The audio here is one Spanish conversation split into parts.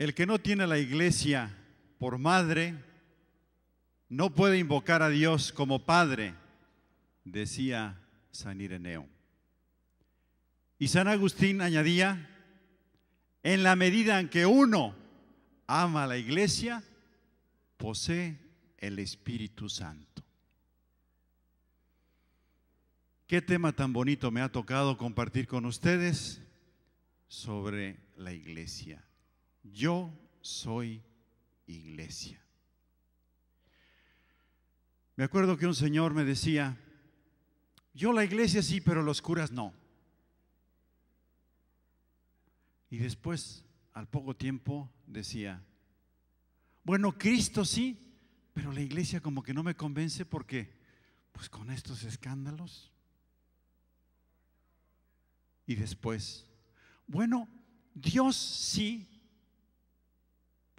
El que no tiene a la iglesia por madre no puede invocar a Dios como Padre, decía San Ireneo. Y San Agustín añadía, en la medida en que uno ama a la iglesia, posee el Espíritu Santo. Qué tema tan bonito me ha tocado compartir con ustedes sobre la iglesia. Yo soy iglesia. Me acuerdo que un señor me decía, yo la iglesia sí, pero los curas no. Y después, al poco tiempo, decía, bueno, Cristo sí, pero la iglesia como que no me convence porque, pues con estos escándalos. Y después, bueno, Dios sí,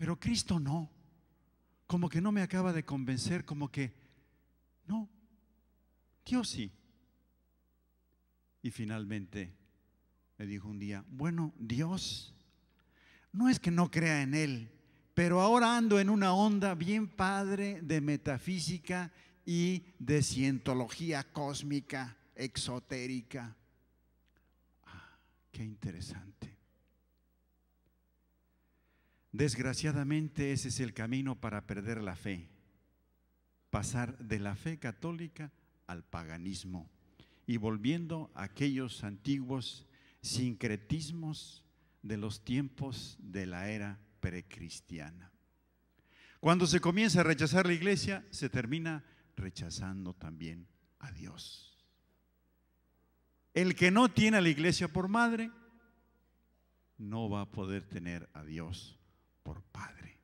pero Cristo no. Como que no me acaba de convencer, como que, no, Dios sí. Y finalmente me dijo un día, bueno, Dios, no es que no crea en Él, pero ahora ando en una onda bien padre de metafísica y de cientología cósmica, exotérica. Qué interesante. Desgraciadamente ese es el camino para perder la fe, pasar de la fe católica al paganismo y volviendo a aquellos antiguos sincretismos de los tiempos de la era precristiana. Cuando se comienza a rechazar la iglesia, se termina rechazando también a Dios. El que no tiene a la iglesia por madre, no va a poder tener a Dios por Padre.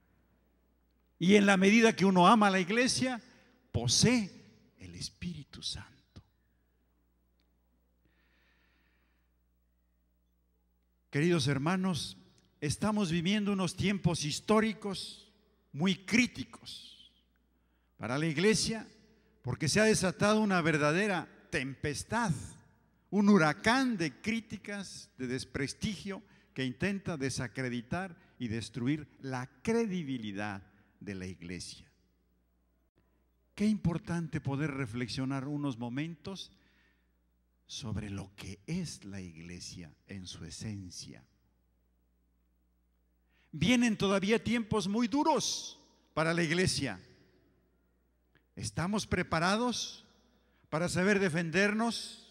Y en la medida que uno ama a la iglesia, posee el Espíritu Santo. Queridos hermanos, estamos viviendo unos tiempos históricos muy críticos para la iglesia, porque se ha desatado una verdadera tempestad, un huracán de críticas, de desprestigio que intenta desacreditar y destruir la credibilidad de la iglesia. Qué importante poder reflexionar unos momentos sobre lo que es la iglesia en su esencia. Vienen todavía tiempos muy duros para la iglesia. ¿Estamos preparados para saber defendernos,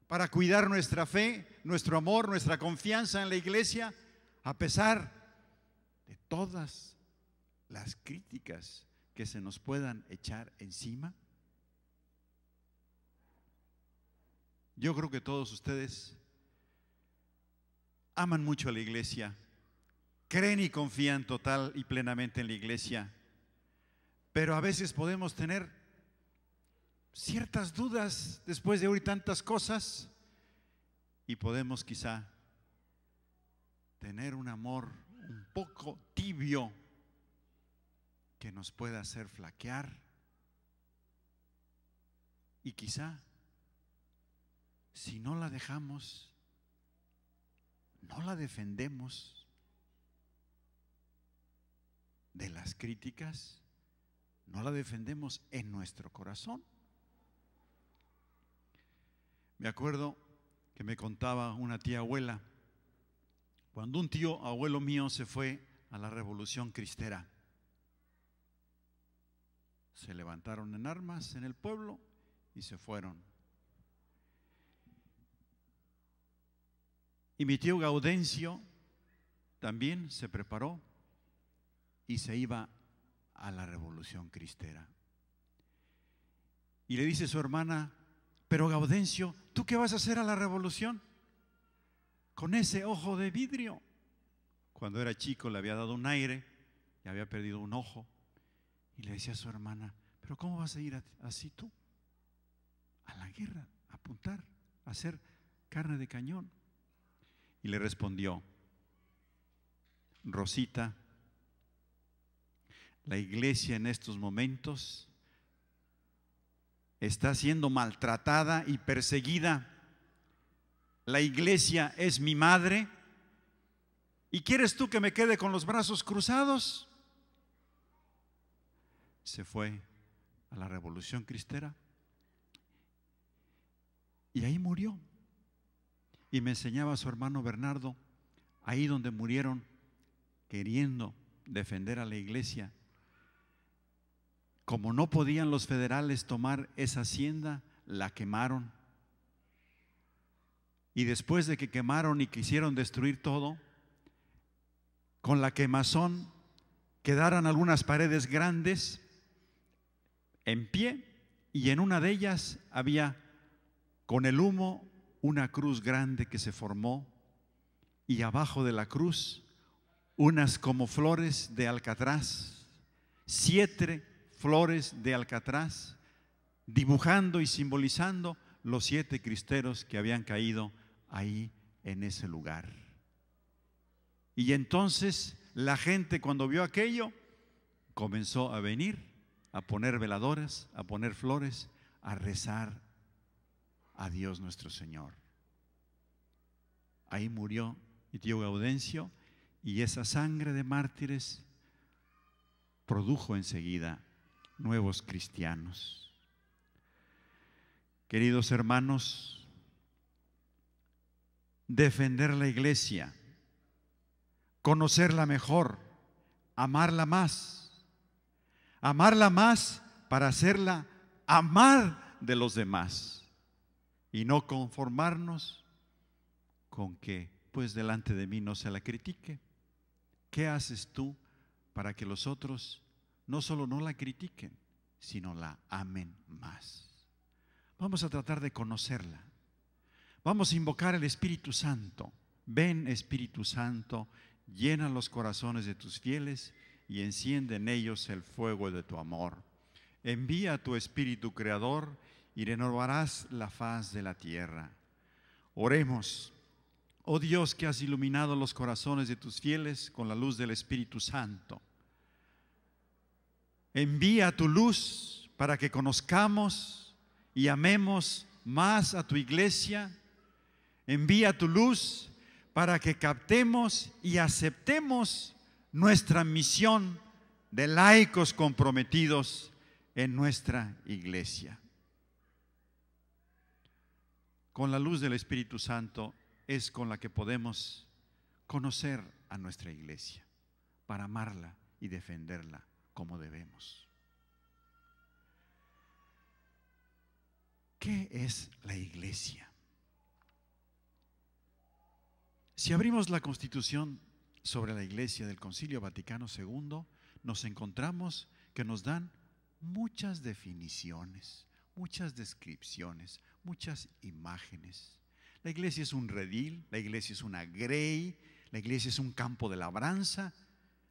para cuidar nuestra fe, nuestro amor, nuestra confianza en la iglesia, a pesar de todas las críticas que se nos puedan echar encima? Yo creo que todos ustedes aman mucho a la iglesia, creen y confían total y plenamente en la iglesia, pero a veces podemos tener ciertas dudas después de oír tantas cosas y podemos quizá tener un amor un poco tibio que nos pueda hacer flaquear y quizá si no la dejamos, no la defendemos de las críticas, no la defendemos en nuestro corazón. Me acuerdo que me contaba una tía abuela, cuando un tío abuelo mío se fue a la Revolución Cristera, se levantaron en armas en el pueblo y se fueron. Y mi tío Gaudencio también se preparó y se iba a la Revolución Cristera. Y le dice su hermana, pero Gaudencio, ¿tú qué vas a hacer a la revolución? Con ese ojo de vidrio. Cuando era chico le había dado un aire y había perdido un ojo. Y le decía a su hermana, pero ¿cómo vas a ir así tú? A la guerra, a apuntar, a hacer carne de cañón. Y le respondió, Rosita, la iglesia en estos momentos está siendo maltratada y perseguida. La iglesia es mi madre ¿Y quieres tú que me quede con los brazos cruzados? Se fue a la Revolución Cristera y ahí murió. Y me enseñaba su hermano Bernardo, ahí donde murieron queriendo defender a la iglesia, como no podían los federales tomar esa hacienda, la quemaron. Y después de que quemaron y quisieron destruir todo, con la quemazón quedaron algunas paredes grandes en pie, y en una de ellas había, con el humo, una cruz grande que se formó, y abajo de la cruz unas como flores de alcatraz, 7 flores de alcatraz, dibujando y simbolizando los 7 cristeros que habían caído ahí en ese lugar. Y entonces la gente, cuando vio aquello, comenzó a venir, a poner veladoras, a poner flores, a rezar a Dios nuestro Señor. Ahí murió mi tío Gaudencio, y esa sangre de mártires produjo enseguida nuevos cristianos. Queridos hermanos, defender la iglesia, conocerla mejor, amarla más para hacerla amar de los demás, y no conformarnos con que pues delante de mí no se la critique. ¿Qué haces tú para que los otros no solo no la critiquen, sino la amen más? Vamos a tratar de conocerla. Vamos a invocar al Espíritu Santo. Ven, Espíritu Santo, llena los corazones de tus fieles y enciende en ellos el fuego de tu amor. Envía a tu Espíritu Creador y renovarás la faz de la tierra. Oremos. Oh Dios, que has iluminado los corazones de tus fieles con la luz del Espíritu Santo, envía tu luz para que conozcamos y amemos más a tu iglesia. Envía tu luz para que captemos y aceptemos nuestra misión de laicos comprometidos en nuestra iglesia. Con la luz del Espíritu Santo es con la que podemos conocer a nuestra iglesia, para amarla y defenderla como debemos. ¿Qué es la iglesia? Si abrimos la Constitución sobre la iglesia del Concilio Vaticano II, nos encontramos que nos dan muchas definiciones, muchas descripciones, muchas imágenes. La iglesia es un redil, la iglesia es una grey, la iglesia es un campo de labranza,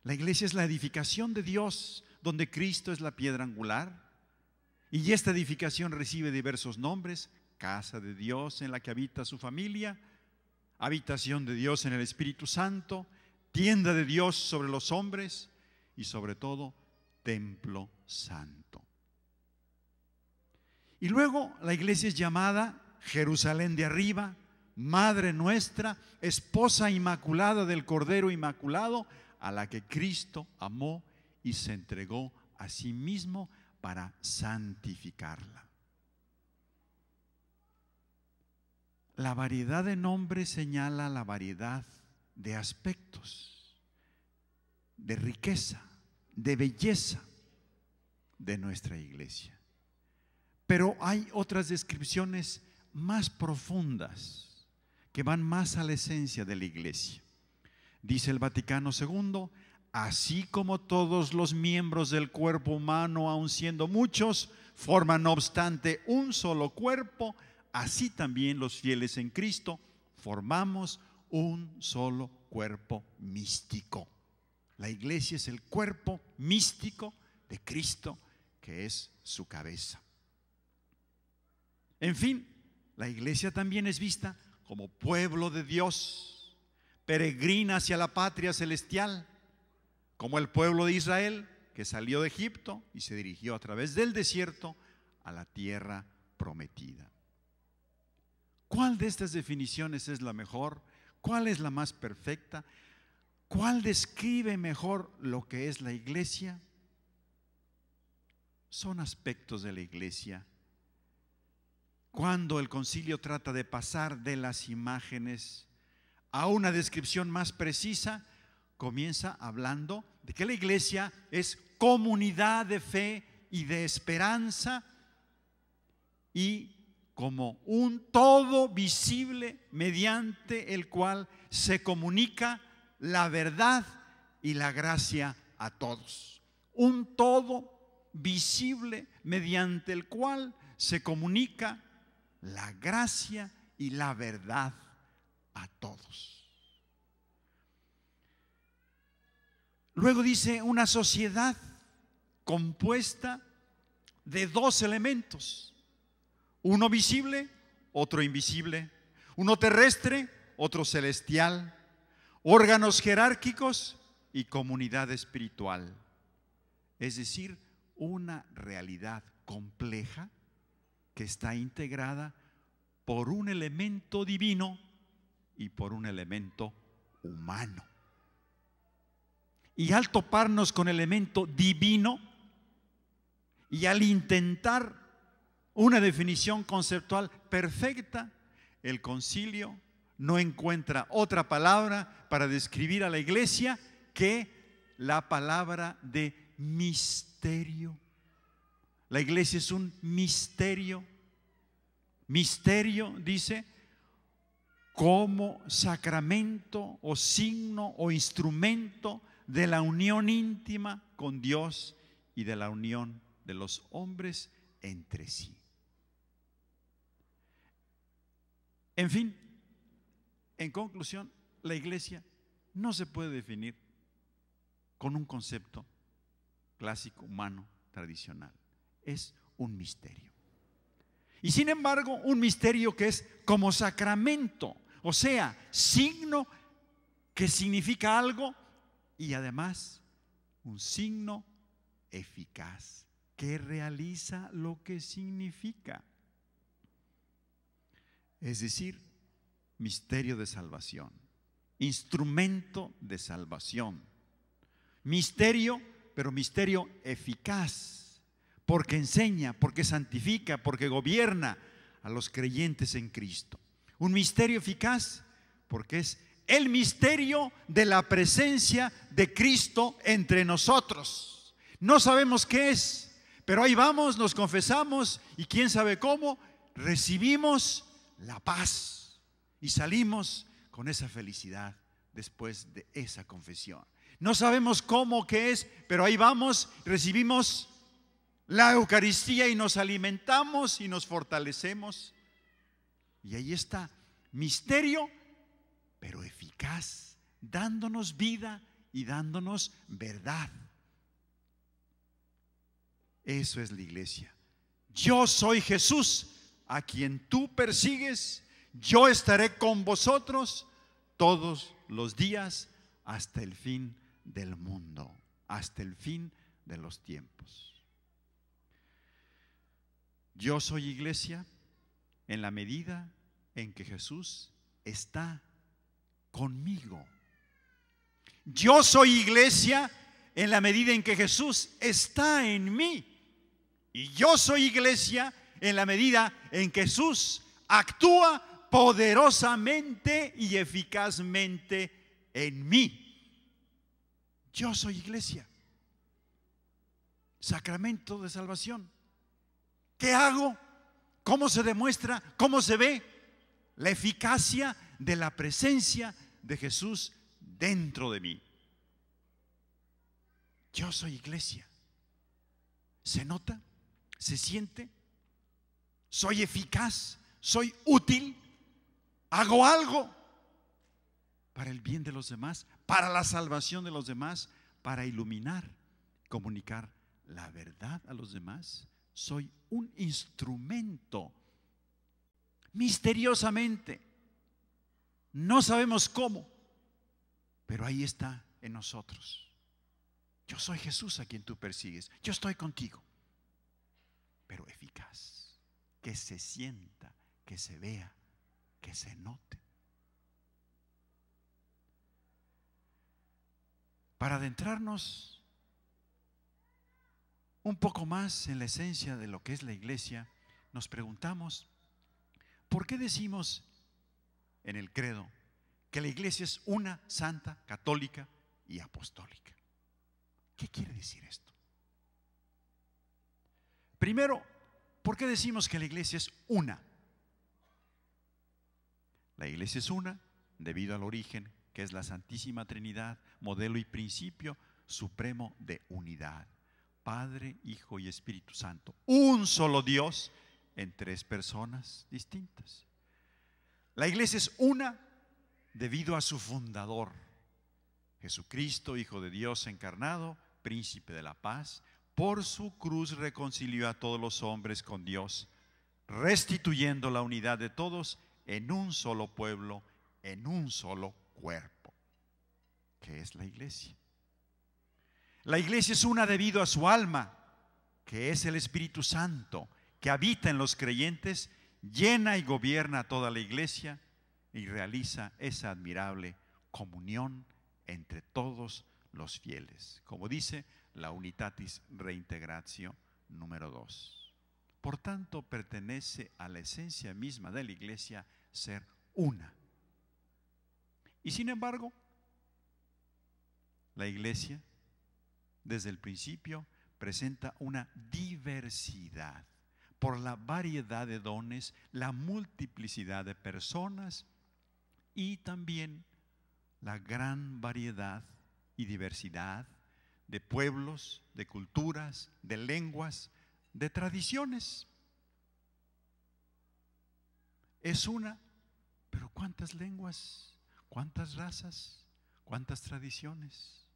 la iglesia es la edificación de Dios, donde Cristo es la piedra angular. Y esta edificación recibe diversos nombres: casa de Dios en la que habita su familia, habitación de Dios en el Espíritu Santo, tienda de Dios sobre los hombres y sobre todo templo santo. Y luego la iglesia es llamada Jerusalén de arriba, Madre nuestra, esposa inmaculada del Cordero Inmaculado, a la que Cristo amó y se entregó a sí mismo para santificarla. La variedad de nombres señala la variedad de aspectos, de riqueza, de belleza de nuestra iglesia. Pero hay otras descripciones más profundas que van más a la esencia de la iglesia. Dice el Vaticano II: así como todos los miembros del cuerpo humano, aun siendo muchos, forman no obstante un solo cuerpo, así también los fieles en Cristo formamos un solo cuerpo místico. La iglesia es el cuerpo místico de Cristo, que es su cabeza. En fin, la iglesia también es vista como pueblo de Dios, peregrina hacia la patria celestial, como el pueblo de Israel que salió de Egipto y se dirigió a través del desierto a la tierra prometida. ¿Cuál de estas definiciones es la mejor? ¿Cuál es la más perfecta? ¿Cuál describe mejor lo que es la iglesia? Son aspectos de la iglesia. Cuando el concilio trata de pasar de las imágenes a una descripción más precisa, comienza hablando de que la iglesia es comunidad de fe y de esperanza, y como un todo visible mediante el cual se comunica la verdad y la gracia a todos. Un todo visible mediante el cual se comunica la gracia y la verdad a todos. Luego dice una sociedad compuesta de dos elementos: uno visible, otro invisible, uno terrestre, otro celestial, órganos jerárquicos y comunidad espiritual. Es decir, una realidad compleja que está integrada por un elemento divino y por un elemento humano. Y al toparnos con el elemento divino y al intentar una definición conceptual perfecta, el concilio no encuentra otra palabra para describir a la iglesia que la palabra de misterio. La iglesia es un misterio. Misterio, dice, como sacramento o signo o instrumento de la unión íntima con Dios y de la unión de los hombres entre sí. En fin, en conclusión, la iglesia no se puede definir con un concepto clásico, humano, tradicional. Es un misterio. Y sin embargo, un misterio que es como sacramento, o sea, signo que significa algo, y además un signo eficaz que realiza lo que significa. Es decir, misterio de salvación, instrumento de salvación, misterio, pero misterio eficaz, porque enseña, porque santifica, porque gobierna a los creyentes en Cristo. Un misterio eficaz porque es el misterio de la presencia de Cristo entre nosotros. No sabemos qué es, pero ahí vamos, nos confesamos y quién sabe cómo recibimos la paz y salimos con esa felicidad después de esa confesión. No sabemos cómo, qué es, pero ahí vamos, recibimos la Eucaristía y nos alimentamos y nos fortalecemos. Y ahí está, misterio, pero eficaz, dándonos vida y dándonos verdad. Eso es la iglesia. Yo soy Jesús, a quien tú persigues. Yo estaré con vosotros todos los días hasta el fin del mundo, hasta el fin de los tiempos. Yo soy iglesia en la medida en que Jesús está conmigo. Yo soy iglesia en la medida en que Jesús está en mí. Y yo soy iglesia en la medida en que Jesús actúa poderosamente y eficazmente en mí. Yo soy iglesia. Sacramento de salvación. ¿Qué hago? ¿Cómo se demuestra? ¿Cómo se ve? La eficacia de la presencia de Jesús dentro de mí. Yo soy iglesia. ¿Se nota? ¿Se siente? ¿Soy eficaz? ¿Soy útil? ¿Hago algo para el bien de los demás? ¿Para la salvación de los demás? ¿Para iluminar, comunicar la verdad a los demás? Soy un instrumento. Misteriosamente, no sabemos cómo, pero ahí está en nosotros. Yo soy Jesús a quien tú persigues. Yo estoy contigo, pero eficaz, que se sienta, que se vea, que se note. para adentrarnos un poco más en la esencia de lo que es la iglesia, nos preguntamos, ¿por qué decimos en el credo que la iglesia es una, santa, católica y apostólica? ¿Qué quiere decir esto? Primero, ¿por qué decimos que la iglesia es una? La iglesia es una debido al origen, que es la Santísima Trinidad, modelo y principio supremo de unidad. Padre, Hijo y Espíritu Santo. Un solo Dios en tres personas distintas. La iglesia es una debido a su fundador, Jesucristo, Hijo de Dios encarnado, Príncipe de la paz. Por su cruz reconcilió a todos los hombres con Dios, restituyendo la unidad de todos en un solo pueblo, en un solo cuerpo, que es la iglesia. La iglesia es una debido a su alma, que es el Espíritu Santo, que habita en los creyentes, llena y gobierna toda la iglesia y realiza esa admirable comunión entre todos los fieles, como dice la Unitatis Reintegratio número 2. Por tanto, pertenece a la esencia misma de la iglesia ser una. Y sin embargo, la iglesia desde el principio presenta una diversidad por la variedad de dones, la multiplicidad de personas y también la gran variedad y diversidad de pueblos, de culturas, de lenguas, de tradiciones. Es una, pero ¿cuántas lenguas? ¿Cuántas razas? ¿Cuántas tradiciones?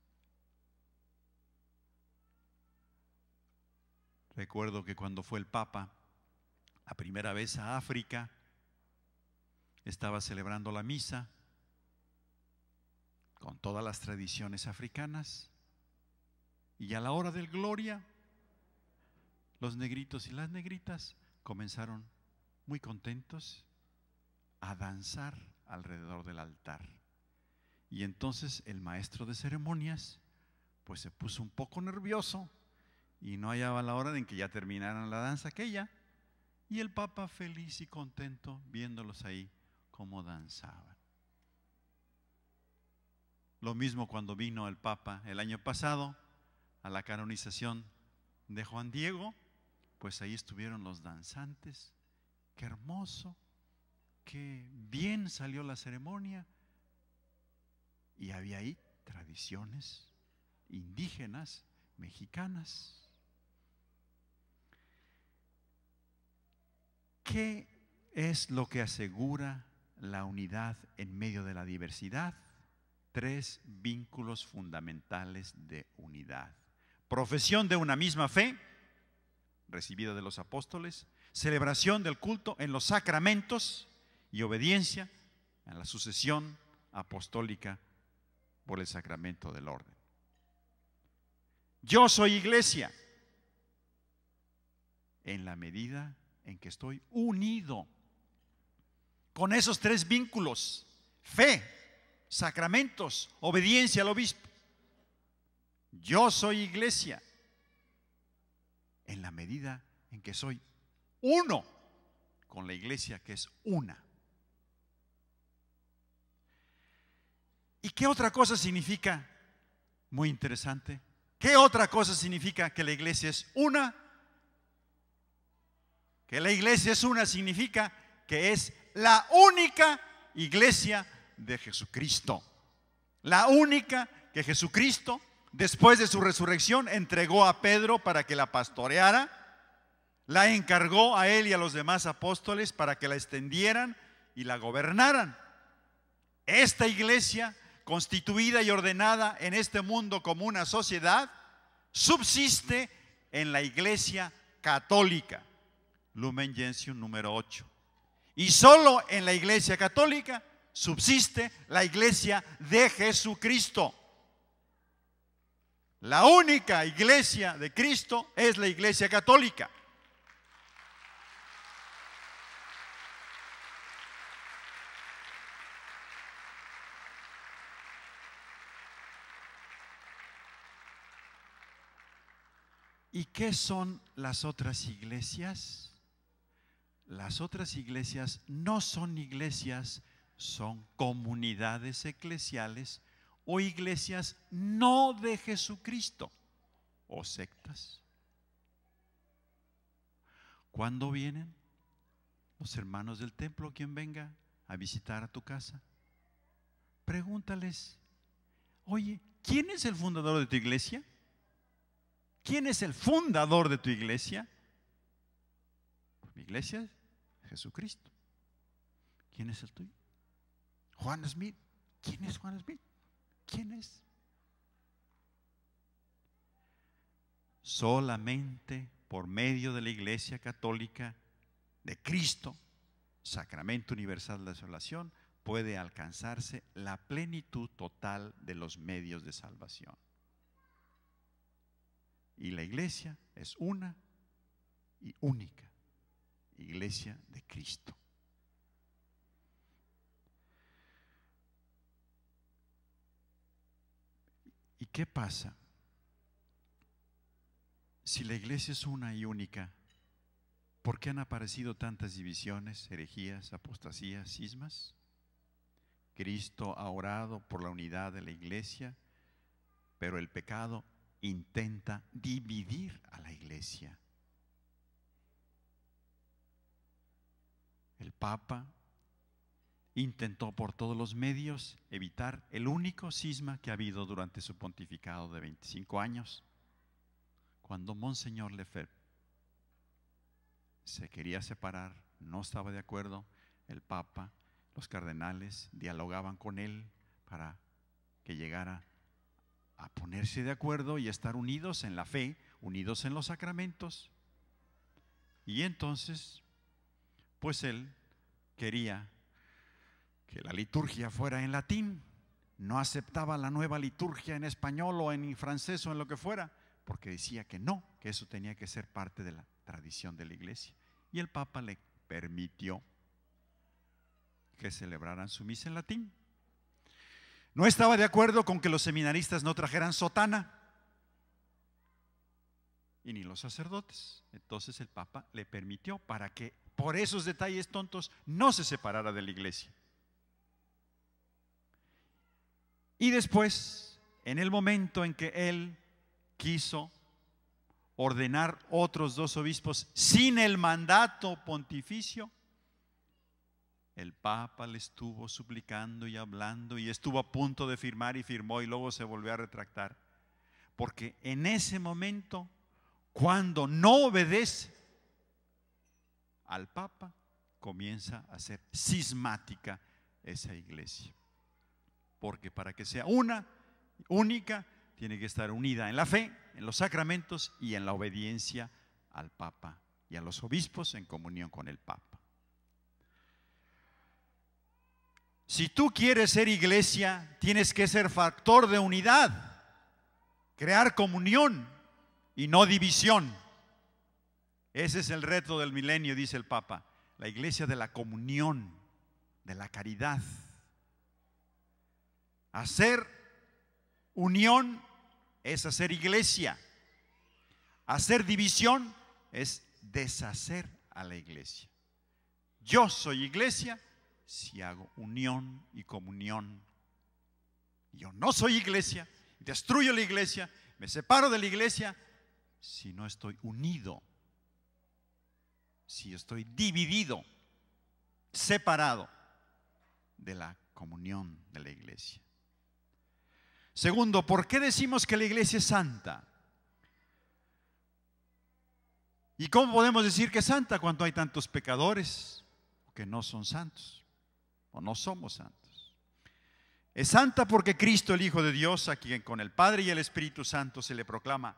Recuerdo que cuando fue el Papa la primera vez a África, estaba celebrando la misa con todas las tradiciones africanas y a la hora del Gloria, los negritos y las negritas comenzaron muy contentos a danzar alrededor del altar. Y entonces el maestro de ceremonias pues se puso un poco nervioso y no hallaba la hora de en que ya terminaran la danza aquella, y el Papa feliz y contento viéndolos ahí cómo danzaban. Lo mismo cuando vino el Papa el año pasado a la canonización de Juan Diego, pues ahí estuvieron los danzantes. Qué hermoso, qué bien salió la ceremonia, y había ahí tradiciones indígenas, mexicanas. ¿Qué es lo que asegura la unidad en medio de la diversidad? Tres vínculos fundamentales de unidad: profesión de una misma fe, recibida de los apóstoles; celebración del culto en los sacramentos; y obediencia en la sucesión apostólica por el sacramento del orden. Yo soy iglesia en la medida en que estoy unido con esos tres vínculos: fe, sacramentos, obediencia al obispo. Yo soy iglesia en la medida en que soy uno con la iglesia, que es una. ¿Y qué otra cosa significa? Muy interesante. ¿Qué otra cosa significa que la iglesia es una? Que la iglesia es una significa que es la única iglesia de Jesucristo. La única que Jesucristo, después de su resurrección, entregó a Pedro para que la pastoreara, la encargó a él y a los demás apóstoles para que la extendieran y la gobernaran. Esta iglesia, constituida y ordenada en este mundo como una sociedad, subsiste en la iglesia católica, Lumen Gentium número 8. Y solo en la iglesia católica subsiste la iglesia de Jesucristo. La única iglesia de Cristo es la iglesia católica. ¿Y qué son las otras iglesias? Las otras iglesias no son iglesias, son comunidades eclesiales o iglesias no de Jesucristo o sectas. ¿Cuándo vienen los hermanos del templo? Quien venga a visitar a tu casa, pregúntales: oye, ¿quién es el fundador de tu iglesia? ¿Quién es el fundador de tu iglesia? Mi iglesia es Jesucristo. ¿Quién es el tuyo? Juan Smith. ¿Quién es Juan Smith? ¿Quién es? Solamente por medio de la Iglesia Católica de Cristo, Sacramento Universal de la Salvación, puede alcanzarse la plenitud total de los medios de salvación. Y la iglesia es una y única, iglesia de Cristo. ¿Y qué pasa si la iglesia es una y única? ¿Por qué han aparecido tantas divisiones, herejías, apostasías, cismas? Cristo ha orado por la unidad de la iglesia, pero el pecado intenta dividir a la iglesia. El Papa intentó por todos los medios evitar el único cisma que ha habido durante su pontificado de 25 años. Cuando Monseñor Lefebvre se quería separar, no estaba de acuerdo, el Papa, los cardenales dialogaban con él para que llegara a ponerse de acuerdo y estar unidos en la fe, unidos en los sacramentos. Y entonces, pues él quería que la liturgia fuera en latín, no aceptaba la nueva liturgia en español o en francés o en lo que fuera, porque decía que no, que eso tenía que ser parte de la tradición de la iglesia. Y el Papa le permitió que celebraran su misa en latín. No estaba de acuerdo con que los seminaristas no trajeran sotana, y ni los sacerdotes. Entonces el Papa le permitió, para que por esos detalles tontos no se separara de la iglesia. Y después, en el momento en que él quiso ordenar otros 2 obispos sin el mandato pontificio, el Papa le estuvo suplicando y hablando y estuvo a punto de firmar y firmó y luego se volvió a retractar. Porque en ese momento, cuando no obedece al Papa, comienza a ser cismática esa iglesia. Porque para que sea una, única, tiene que estar unida en la fe, en los sacramentos y en la obediencia al Papa y a los obispos en comunión con el Papa. Si tú quieres ser iglesia, tienes que ser factor de unidad, crear comunión y no división. Ese es el reto del milenio, dice el Papa, la iglesia de la comunión, de la caridad. Hacer unión es hacer iglesia. Hacer división es deshacer a la iglesia. Yo soy iglesia si hago unión y comunión. Yo no soy iglesia, destruyo la iglesia, me separo de la iglesia si no estoy unido, si estoy dividido, separado de la comunión de la iglesia. Segundo, ¿por qué decimos que la iglesia es santa? ¿Y cómo podemos decir que es santa cuando hay tantos pecadores que no son santos o no somos santos? Es santa porque Cristo, el Hijo de Dios, a quien con el Padre y el Espíritu Santo se le proclama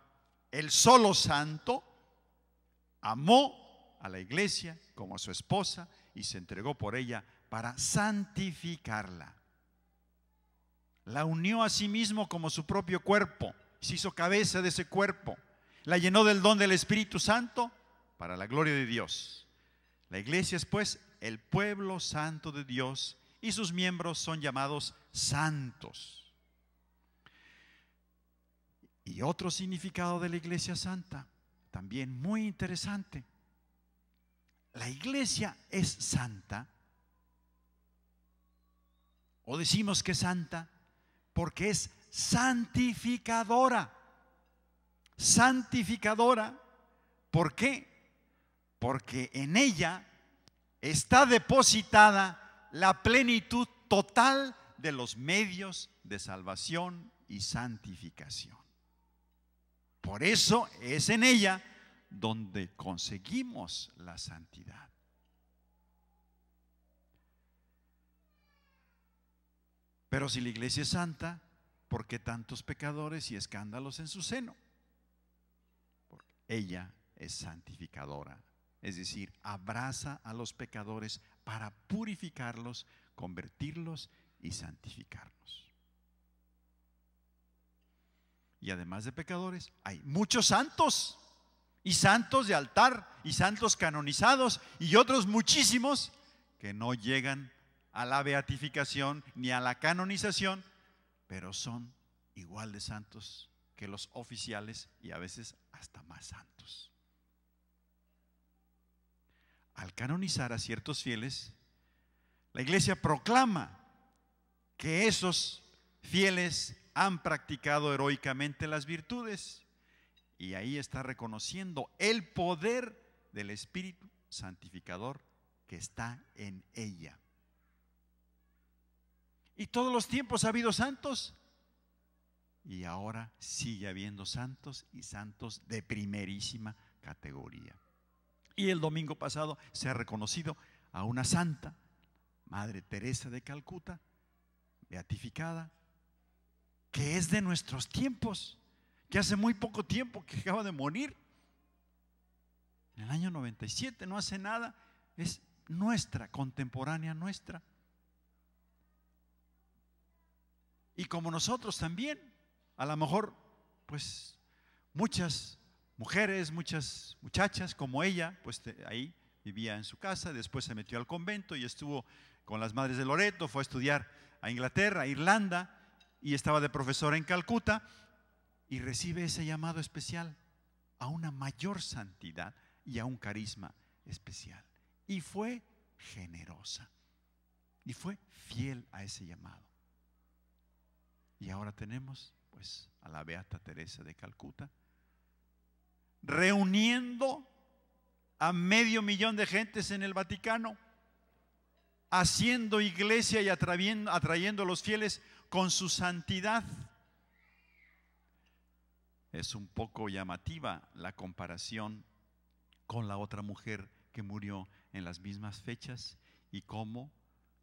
el solo santo, amó a la iglesia como a su esposa y se entregó por ella para santificarla. La unió a sí mismo como su propio cuerpo, se hizo cabeza de ese cuerpo, la llenó del don del Espíritu Santo para la gloria de Dios. La iglesia es pues el pueblo santo de Dios y sus miembros son llamados santos. Y otro significado de la iglesia santa también muy interesante. La iglesia es santa, o decimos que es santa, porque es santificadora. Santificadora, ¿por qué? Porque en ella está depositada la plenitud total de los medios de salvación y santificación. Por eso es en ella donde conseguimos la santidad. Pero si la iglesia es santa, ¿por qué tantos pecadores y escándalos en su seno? Porque ella es santificadora, es decir, abraza a los pecadores para purificarlos, convertirlos y santificarlos. Y además de pecadores, hay muchos santos, y santos de altar, y santos canonizados, y otros muchísimos que no llegan a la beatificación ni a la canonización, pero son igual de santos que los oficiales y a veces hasta más santos. Al canonizar a ciertos fieles, la iglesia proclama que esos fieles han practicado heroicamente las virtudes, y ahí está reconociendo el poder del Espíritu santificador que está en ella. Y todos los tiempos ha habido santos, y ahora sigue habiendo santos, y santos de primerísima categoría. Y el domingo pasado se ha reconocido a una santa, Madre Teresa de Calcuta, beatificada, que es de nuestros tiempos, que hace muy poco tiempo que acaba de morir, en el año 97, no hace nada, es nuestra, contemporánea nuestra. Y como nosotros también, a lo mejor, pues muchas mujeres, muchas muchachas como ella, pues ahí vivía en su casa, después se metió al convento y estuvo con las Madres de Loreto, fue a estudiar a Inglaterra, a Irlanda, y estaba de profesora en Calcuta, y recibe ese llamado especial a una mayor santidad y a un carisma especial. Y fue generosa, y fue fiel a ese llamado. Y ahora tenemos pues a la Beata Teresa de Calcuta, reuniendo a 500,000 de gentes en el Vaticano, haciendo iglesia y atrayendo a los fieles con su santidad. Es un poco llamativa la comparación con la otra mujer que murió en las mismas fechas, y cómo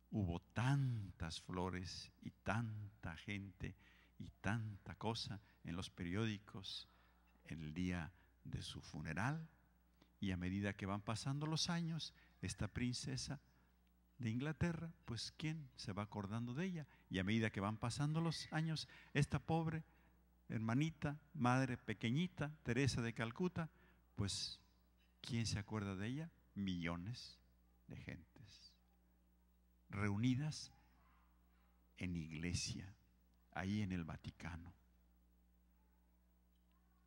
hubo tantas flores y tanta gente y tanta cosa en los periódicos en el día de su funeral. Y a medida que van pasando los años, esta princesa de Inglaterra, pues ¿quién se va acordando de ella? Y a medida que van pasando los años, esta pobre hermanita, madre pequeñita, Teresa de Calcuta, pues ¿quién se acuerda de ella? Millones de gentes reunidas en iglesia, ahí en el Vaticano.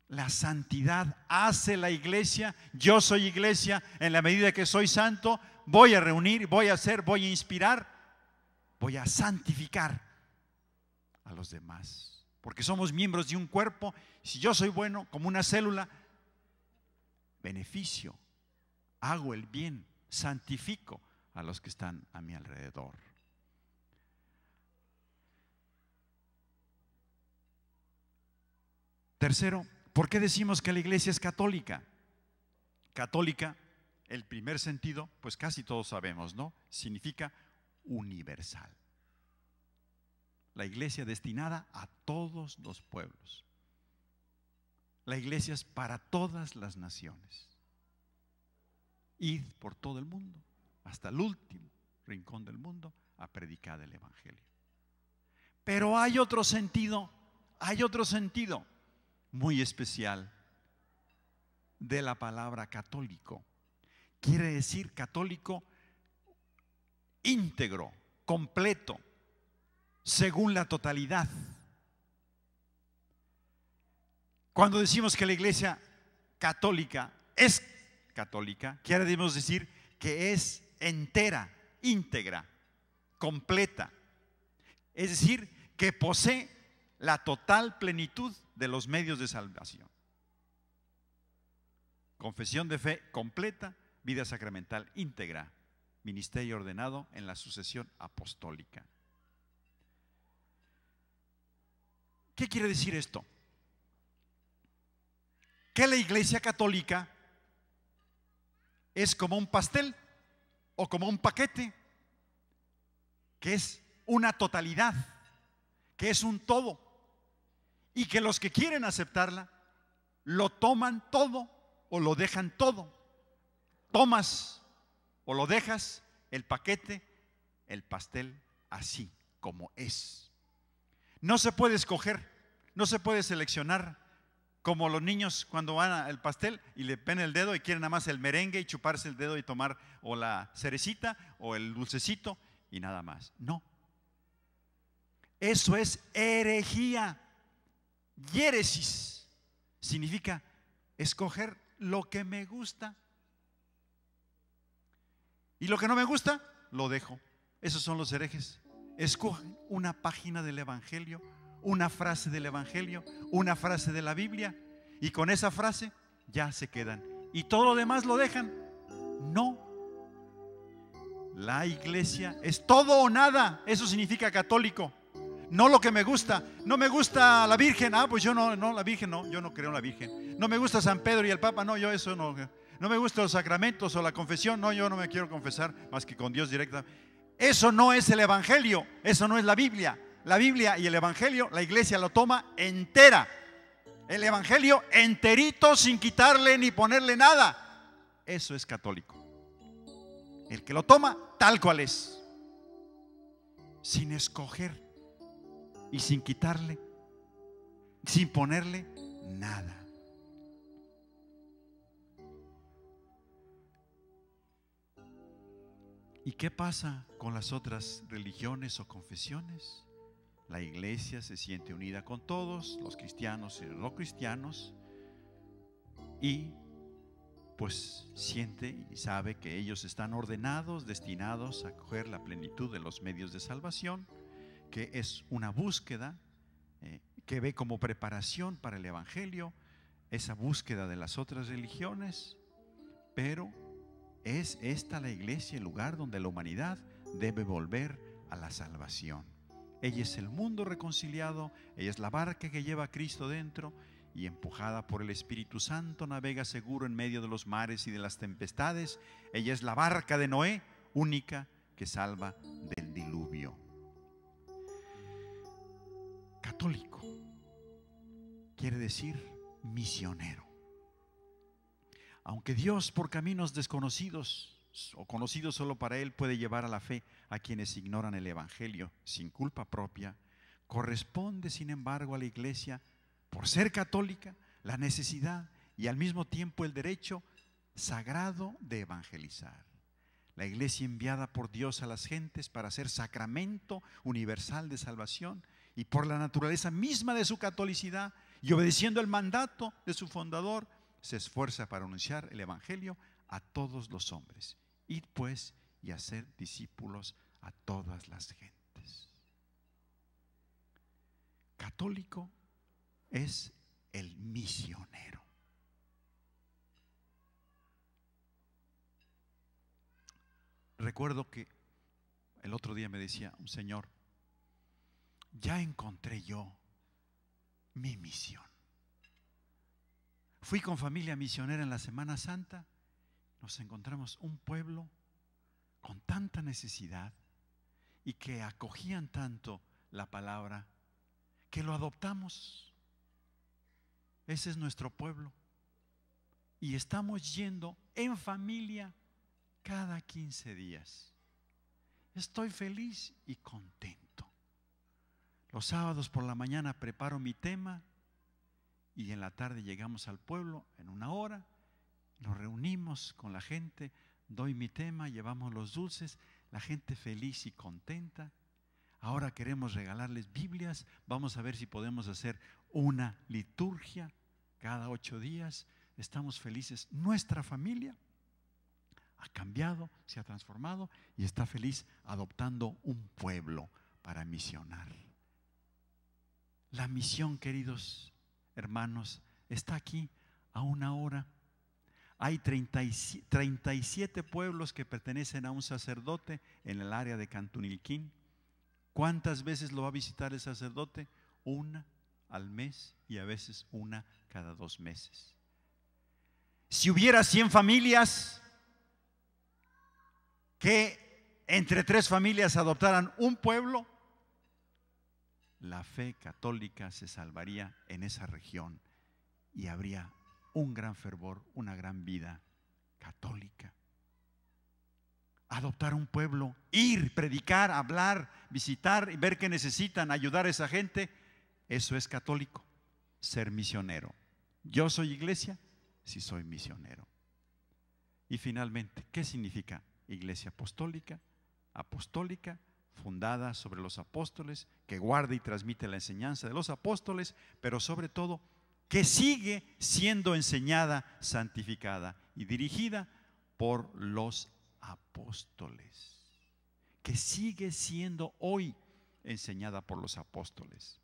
La santidad hace la iglesia. Yo soy iglesia, en la medida que soy santo, voy a reunir, voy a hacer, voy a inspirar, voy a santificar a los demás. Porque somos miembros de un cuerpo. Si yo soy bueno, como una célula, beneficio, hago el bien, santifico a los que están a mi alrededor. Tercero, ¿por qué decimos que la iglesia es católica? Católica, el primer sentido, pues casi todos sabemos, ¿no? Significa universal. La iglesia destinada a todos los pueblos. La iglesia es para todas las naciones. Id por todo el mundo, hasta el último rincón del mundo, a predicar el evangelio. Pero hay otro sentido muy especial de la palabra católico. Quiere decir católico íntegro, completo, según la totalidad. Cuando decimos que la iglesia católica es católica, queremos decir que es entera, íntegra, completa. Es decir, que posee la total plenitud de los medios de salvación. Confesión de fe completa, vida sacramental íntegra, ministerio ordenado en la sucesión apostólica. ¿Qué quiere decir esto? Que la Iglesia católica es como un pastel o como un paquete, que es una totalidad, que es un todo, y que los que quieren aceptarla lo toman todo o lo dejan todo. Tomas o lo dejas el paquete, el pastel, así como es. No se puede escoger, no se puede seleccionar, como los niños cuando van al pastel y le ven el dedo y quieren nada más el merengue y chuparse el dedo y tomar o la cerecita o el dulcecito y nada más. No. Eso es herejía. Hiéresis significa escoger lo que me gusta y lo que no me gusta lo dejo. Esos son los herejes. Escogen una página del Evangelio, una frase del Evangelio, una frase de la Biblia, y con esa frase ya se quedan y todo lo demás lo dejan. No. La Iglesia es todo o nada. Eso significa católico. No lo que me gusta. No me gusta la Virgen. Ah, pues yo no, la Virgen no, yo no creo en la Virgen. No me gusta San Pedro y el Papa. No, yo eso no. No me gustan los sacramentos o la confesión. No, yo no me quiero confesar más que con Dios directa. Eso no es el Evangelio. Eso no es la Biblia. La Biblia y el Evangelio, la Iglesia lo toma entera. El Evangelio enterito, sin quitarle ni ponerle nada. Eso es católico. El que lo toma tal cual es, sin escoger y sin quitarle, sin ponerle nada. ¿Y qué pasa con las otras religiones o confesiones? La Iglesia se siente unida con todos, los cristianos y los no cristianos, y pues siente y sabe que ellos están ordenados, destinados a coger la plenitud de los medios de salvación, que es una búsqueda que ve como preparación para el Evangelio, esa búsqueda de las otras religiones, pero es esta la Iglesia, el lugar donde la humanidad debe volver a la salvación. Ella es el mundo reconciliado, ella es la barca que lleva a Cristo dentro y empujada por el Espíritu Santo navega seguro en medio de los mares y de las tempestades. Ella es la barca de Noé, única que salva del diluvio. Católico quiere decir misionero. Aunque Dios por caminos desconocidos o conocidos solo para Él puede llevar a la fe a quienes ignoran el Evangelio sin culpa propia, corresponde sin embargo a la Iglesia, por ser católica, la necesidad y al mismo tiempo el derecho sagrado de evangelizar. La Iglesia enviada por Dios a las gentes para ser sacramento universal de salvación, y por la naturaleza misma de su catolicidad y obedeciendo el mandato de su fundador, se esfuerza para anunciar el Evangelio a todos los hombres. Id pues y hacer discípulos a todas las gentes. Católico es el misionero. Recuerdo que el otro día me decía un señor: ya encontré yo mi misión. Fui con familia misionera en la Semana Santa. Nos encontramos un pueblo con tanta necesidad y que acogían tanto la palabra que lo adoptamos. Ese es nuestro pueblo. Y estamos yendo en familia cada 15 días. Estoy feliz y contento. Los sábados por la mañana preparo mi tema y en la tarde llegamos al pueblo en una hora, nos reunimos con la gente, doy mi tema, llevamos los dulces, la gente feliz y contenta. Ahora queremos regalarles Biblias, vamos a ver si podemos hacer una liturgia cada 8 días estamos felices. Nuestra familia ha cambiado, se ha transformado y está feliz adoptando un pueblo para misionar. La misión, queridos hermanos, está aquí a una hora. Hay 37 pueblos que pertenecen a un sacerdote en el área de Cantunilquín. ¿Cuántas veces lo va a visitar el sacerdote? Una al mes y a veces una cada 2 meses. Si hubiera 100 familias que entre 3 familias adoptaran un pueblo, la fe católica se salvaría en esa región y habría un gran fervor, una gran vida católica. Adoptar un pueblo, ir, predicar, hablar, visitar, ver qué necesitan, ayudar a esa gente, eso es católico, ser misionero. Yo soy iglesia si soy misionero. Y finalmente, ¿qué significa iglesia apostólica? Apostólica, fundada sobre los apóstoles, que guarda y transmite la enseñanza de los apóstoles, pero sobre todo que sigue siendo enseñada, santificada y dirigida por los apóstoles, que sigue siendo hoy enseñada por los apóstoles.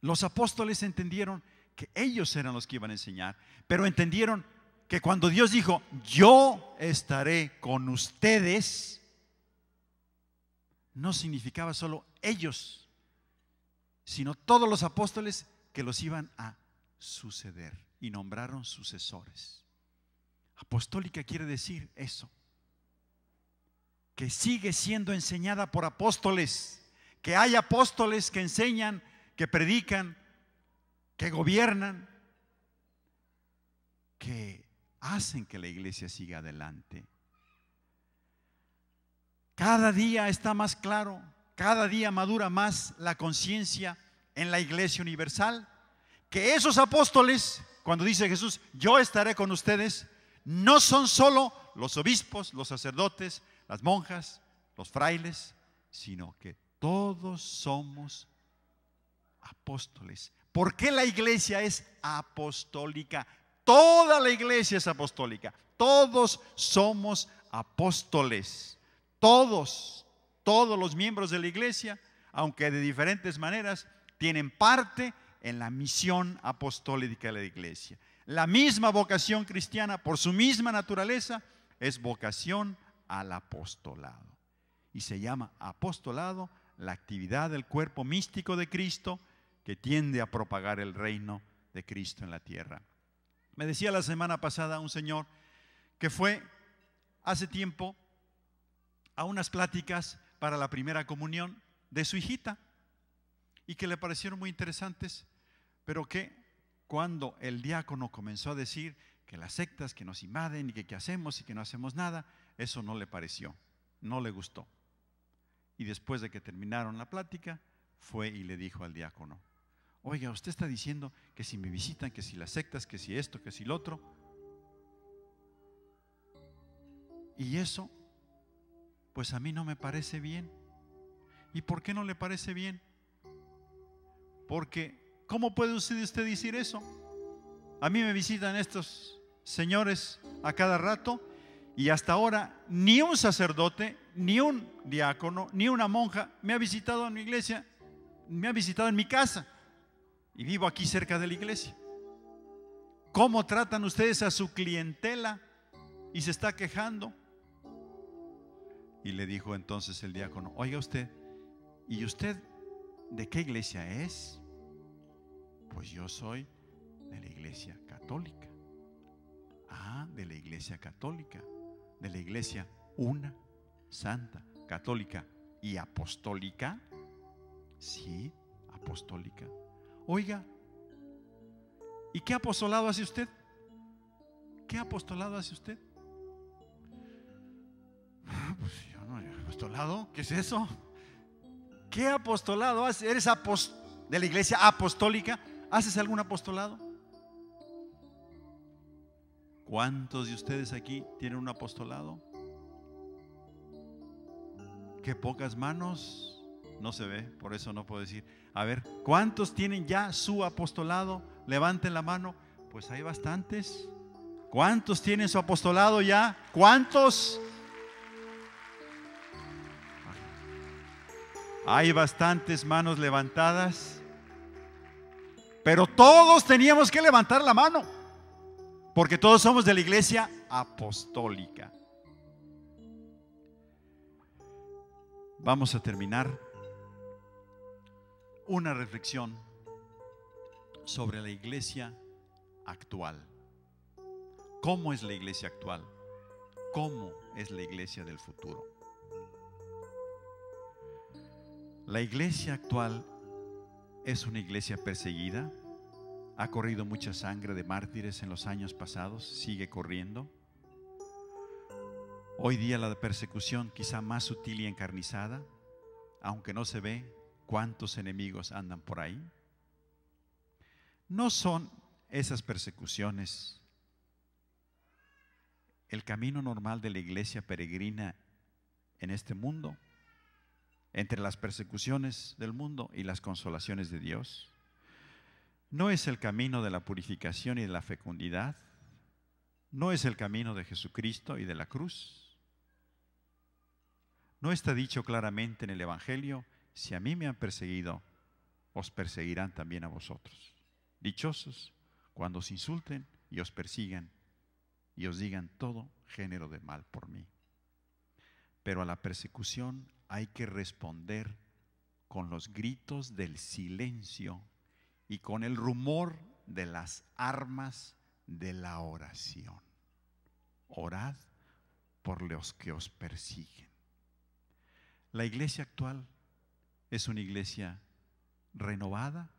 Los apóstoles entendieron que ellos eran los que iban a enseñar, pero entendieron que cuando Dios dijo, yo estaré con ustedes, no significaba solo ellos, sino todos los apóstoles que los iban a suceder, y nombraron sucesores. Apostólica quiere decir eso, que sigue siendo enseñada por apóstoles, que hay apóstoles que enseñan, que predican, que gobiernan, que hacen que la iglesia siga adelante. Cada día está más claro, cada día madura más la conciencia en la iglesia universal, que esos apóstoles, cuando dice Jesús, yo estaré con ustedes, no son solo los obispos, los sacerdotes, las monjas, los frailes, sino que todos somos apóstoles. ¿Por qué la iglesia es apostólica? Toda la iglesia es apostólica. Todos somos apóstoles. Todos los miembros de la iglesia, aunque de diferentes maneras, tienen parte en la misión apostólica de la iglesia. La misma vocación cristiana, por su misma naturaleza, es vocación al apostolado. Y se llama apostolado la actividad del cuerpo místico de Cristo que tiende a propagar el reino de Cristo en la tierra. Me decía la semana pasada un señor que fue hace tiempo a unas pláticas para la primera comunión de su hijita y que le parecieron muy interesantes, pero que cuando el diácono comenzó a decir que las sectas que nos invaden y que qué hacemos y que no hacemos nada, eso no le pareció, no le gustó. Y después de que terminaron la plática, fue y le dijo al diácono, oiga, usted está diciendo que si me visitan, que si las sectas, que si esto, que si lo otro. Y eso, pues a mí no me parece bien. ¿Y por qué no le parece bien? Porque, ¿cómo puede usted decir eso? A mí me visitan estos señores a cada rato y hasta ahora ni un sacerdote, ni un diácono, ni una monja me ha visitado en mi iglesia, me ha visitado en mi casa. Y vivo aquí cerca de la iglesia. ¿Cómo tratan ustedes a su clientela? Y se está quejando. Y le dijo entonces el diácono, oiga usted, ¿y usted de qué iglesia es? Pues yo soy de la iglesia católica. Ah, de la iglesia católica, de la iglesia una, santa, católica y apostólica. Sí, apostólica. Oiga, ¿y qué apostolado hace usted? ¿Qué apostolado hace usted? Pues yo no, ¿apostolado? ¿Qué es eso? ¿Qué apostolado hace? ¿Eres de la iglesia apostólica? ¿Haces algún apostolado? ¿Cuántos de ustedes aquí tienen un apostolado? Qué pocas manos. No se ve, por eso no puedo decir. A ver, ¿cuántos tienen ya su apostolado? Levanten la mano. pues hay bastantes. ¿Cuántos tienen su apostolado ya? ¿Cuántos? Hay bastantes manos levantadas, pero todos teníamos que levantar la mano, porque todos somos de la iglesia apostólica. Vamos a terminar una reflexión sobre la iglesia actual. ¿Cómo es la iglesia actual? ¿Cómo es la iglesia del futuro? La iglesia actual es una iglesia perseguida. Ha corrido mucha sangre de mártires en los años pasados, sigue corriendo. Hoy día la persecución quizá más sutil y encarnizada, aunque no se ve cuántos enemigos andan por ahí. No son esas persecuciones el camino normal de la iglesia peregrina en este mundo, entre las persecuciones del mundo y las consolaciones de Dios. No es el camino de la purificación y de la fecundidad. No es el camino de Jesucristo y de la cruz. No está dicho claramente en el Evangelio: si a mí me han perseguido, os perseguirán también a vosotros. Dichosos cuando os insulten y os persigan y os digan todo género de mal por mí. Pero a la persecución hay que responder con los gritos del silencio y con el rumor de las armas de la oración. Orad por los que os persiguen. La iglesia actual es una iglesia renovada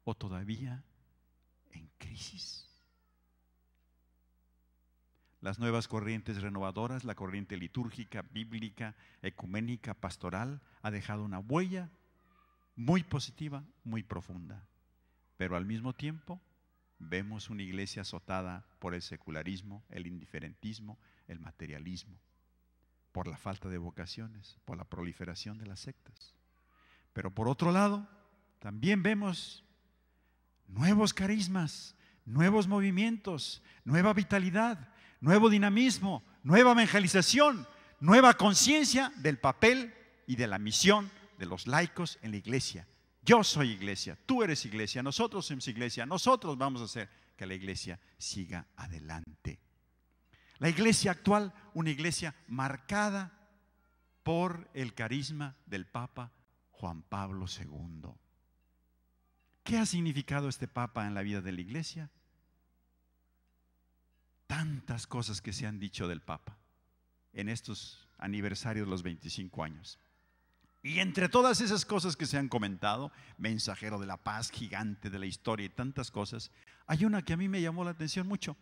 o todavía en crisis. Las nuevas corrientes renovadoras, la corriente litúrgica, bíblica, ecuménica, pastoral, ha dejado una huella muy positiva, muy profunda. Pero al mismo tiempo vemos una iglesia azotada por el secularismo, el indiferentismo, el materialismo, por la falta de vocaciones, por la proliferación de las sectas. Pero por otro lado, también vemos nuevos carismas, nuevos movimientos, nueva vitalidad, nuevo dinamismo, nueva evangelización, nueva conciencia del papel y de la misión de los laicos en la iglesia. Yo soy iglesia, tú eres iglesia, nosotros somos iglesia, nosotros vamos a hacer que la iglesia siga adelante. La iglesia actual, una iglesia marcada por el carisma del Papa Juan Pablo II. ¿Qué ha significado este Papa en la vida de la iglesia? Tantas cosas que se han dicho del Papa en estos aniversarios de los 25 años. Y entre todas esas cosas que se han comentado, mensajero de la paz, gigante de la historia y tantas cosas, hay una que a mí me llamó la atención mucho.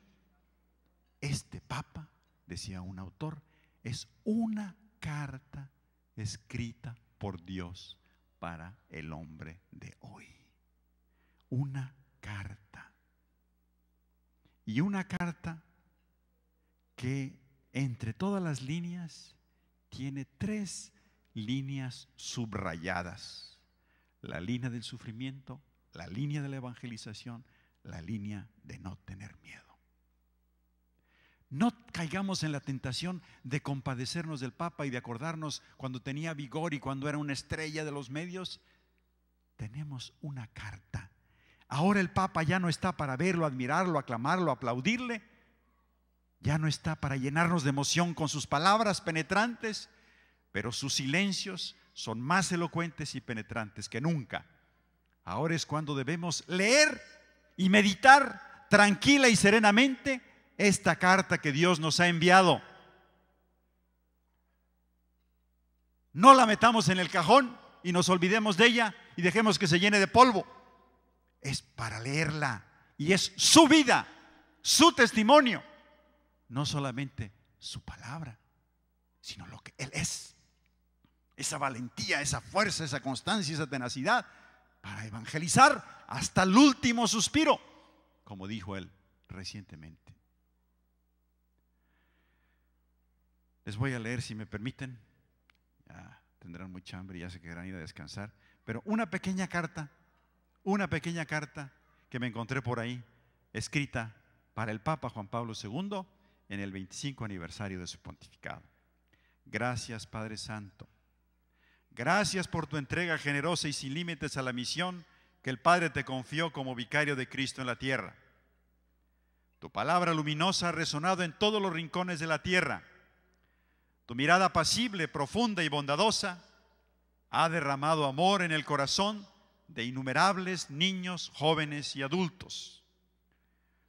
Este Papa, decía un autor, es una carta escrita por Dios para el hombre de hoy. Una carta. Y una carta que entre todas las líneas tiene 3 líneas subrayadas: la línea del sufrimiento, la línea de la evangelización, la línea de no tener miedo. No caigamos en la tentación de compadecernos del Papa y de acordarnos cuando tenía vigor y cuando era una estrella de los medios. Tenemos una carta. Ahora el Papa ya no está para verlo, admirarlo, aclamarlo, aplaudirle. Ya no está para llenarnos de emoción con sus palabras penetrantes, pero sus silencios son más elocuentes y penetrantes que nunca. Ahora es cuando debemos leer y meditar tranquila y serenamente esta carta que Dios nos ha enviado. No la metamos en el cajón y nos olvidemos de ella y dejemos que se llene de polvo. Es para leerla y es su vida, su testimonio. No solamente su palabra, sino lo que Él es. Esa valentía, esa fuerza, esa constancia, esa tenacidad para evangelizar hasta el último suspiro, como dijo Él recientemente. Les voy a leer, si me permiten. Ya tendrán mucha hambre y ya se quedarán ir a descansar. Pero una pequeña carta que me encontré por ahí escrita para el Papa Juan Pablo II en el 25 aniversario de su pontificado. Gracias, Padre Santo. Gracias por tu entrega generosa y sin límites a la misión que el Padre te confió como vicario de Cristo en la tierra. Tu palabra luminosa ha resonado en todos los rincones de la tierra. Tu mirada apacible, profunda y bondadosa ha derramado amor en el corazón de innumerables niños, jóvenes y adultos.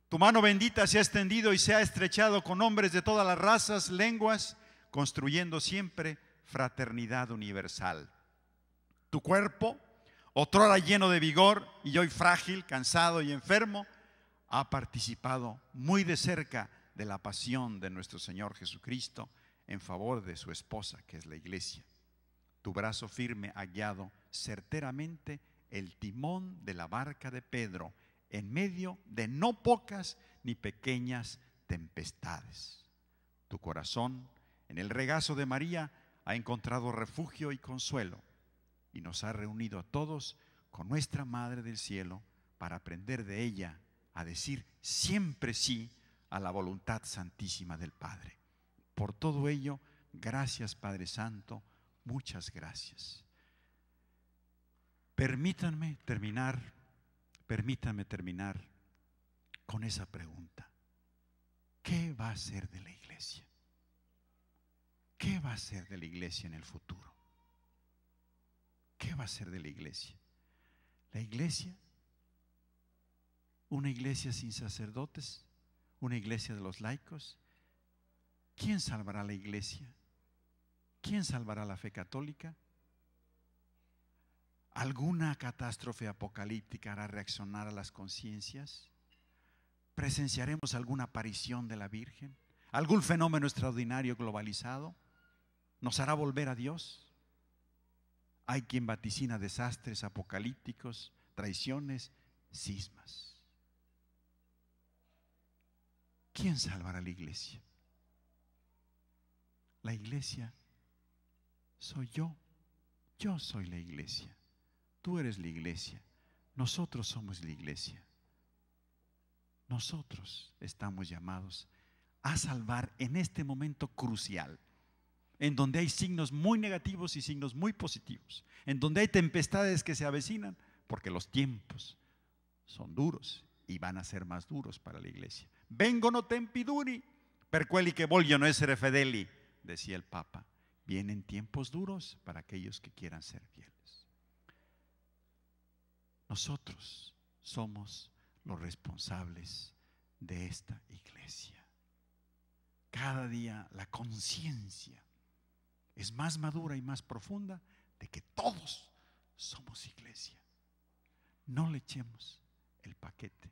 Tu mano bendita se ha extendido y se ha estrechado con hombres de todas las razas, lenguas, construyendo siempre fraternidad universal. Tu cuerpo, otrora lleno de vigor y hoy frágil, cansado y enfermo, ha participado muy de cerca de la pasión de nuestro Señor Jesucristo en favor de su esposa, que es la iglesia. Tu brazo firme ha guiado certeramente el timón de la barca de Pedro en medio de no pocas ni pequeñas tempestades. Tu corazón, en el regazo de María, ha encontrado refugio y consuelo y nos ha reunido a todos con nuestra Madre del Cielo para aprender de ella a decir siempre sí a la voluntad santísima del Padre. Por todo ello, gracias, Padre Santo, muchas gracias. Permítanme terminar con esa pregunta. ¿Qué va a ser de la iglesia? ¿Qué va a ser de la iglesia en el futuro? ¿Qué va a ser de la iglesia? La iglesia, una iglesia sin sacerdotes, una iglesia de los laicos. ¿Quién salvará la iglesia? ¿Quién salvará la fe católica? ¿Alguna catástrofe apocalíptica hará reaccionar a las conciencias? ¿Presenciaremos alguna aparición de la Virgen? ¿Algún fenómeno extraordinario globalizado nos hará volver a Dios? Hay quien vaticina desastres apocalípticos, traiciones, cismas. ¿Quién salvará la iglesia? La iglesia soy yo. Yo soy la iglesia. Tú eres la iglesia. Nosotros somos la iglesia. Nosotros estamos llamados a salvar en este momento crucial, en donde hay signos muy negativos y signos muy positivos, en donde hay tempestades que se avecinan, porque los tiempos son duros y van a ser más duros para la iglesia. Vengono tempi duri, per quelli che vogliono essere fedeli, decía el Papa. Vienen tiempos duros para aquellos que quieran ser fieles. Nosotros somos los responsables de esta iglesia. Cada día la conciencia es más madura y más profunda de que todos somos iglesia. No le echemos el paquete,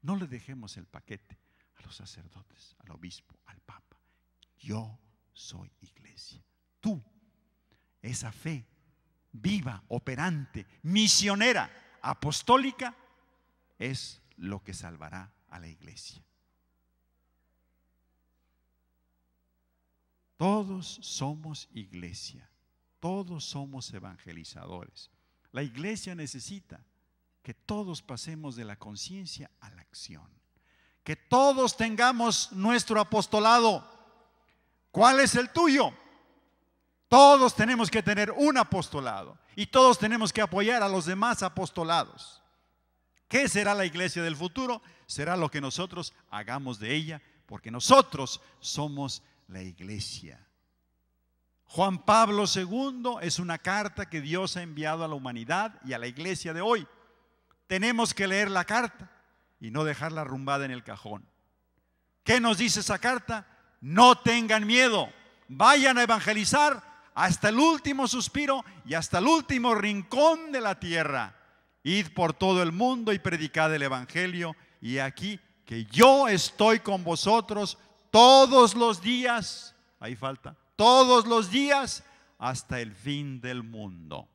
no le dejemos el paquete a los sacerdotes, al obispo, al papa. Yo soy iglesia. Tú, esa fe viva, operante, misionera, apostólica, es lo que salvará a la iglesia. Todos somos iglesia, todos somos evangelizadores. La iglesia necesita que todos pasemos de la conciencia a la acción, que todos tengamos nuestro apostolado. ¿Cuál es el tuyo? Todos tenemos que tener un apostolado y todos tenemos que apoyar a los demás apostolados. ¿Qué será la iglesia del futuro? Será lo que nosotros hagamos de ella, porque nosotros somos la iglesia. Juan Pablo II es una carta que Dios ha enviado a la humanidad y a la iglesia de hoy. Tenemos que leer la carta y no dejarla arrumbada en el cajón. ¿Qué nos dice esa carta? No tengan miedo, vayan a evangelizar hasta el último suspiro y hasta el último rincón de la tierra. Id por todo el mundo y predicad el evangelio, y aquí que yo estoy con vosotros todos los días, ahí falta, todos los días hasta el fin del mundo.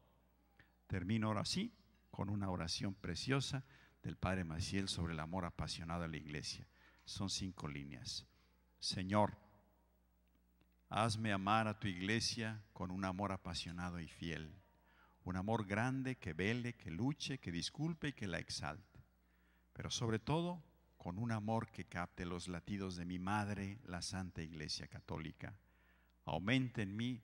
Termino ahora sí con una oración preciosa del Padre Maciel sobre el amor apasionado a la iglesia. Son 5 líneas. Señor, hazme amar a tu iglesia con un amor apasionado y fiel, un amor grande que vele, que luche, que disculpe y que la exalte. Pero sobre todo, con un amor que capte los latidos de mi madre, la Santa Iglesia Católica. Aumente en mí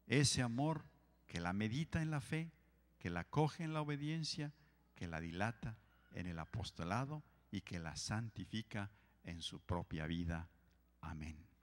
ese amor que la medita en la fe, que la acoge en la obediencia, que la dilata en el apostolado y que la santifica en su propia vida. Amén.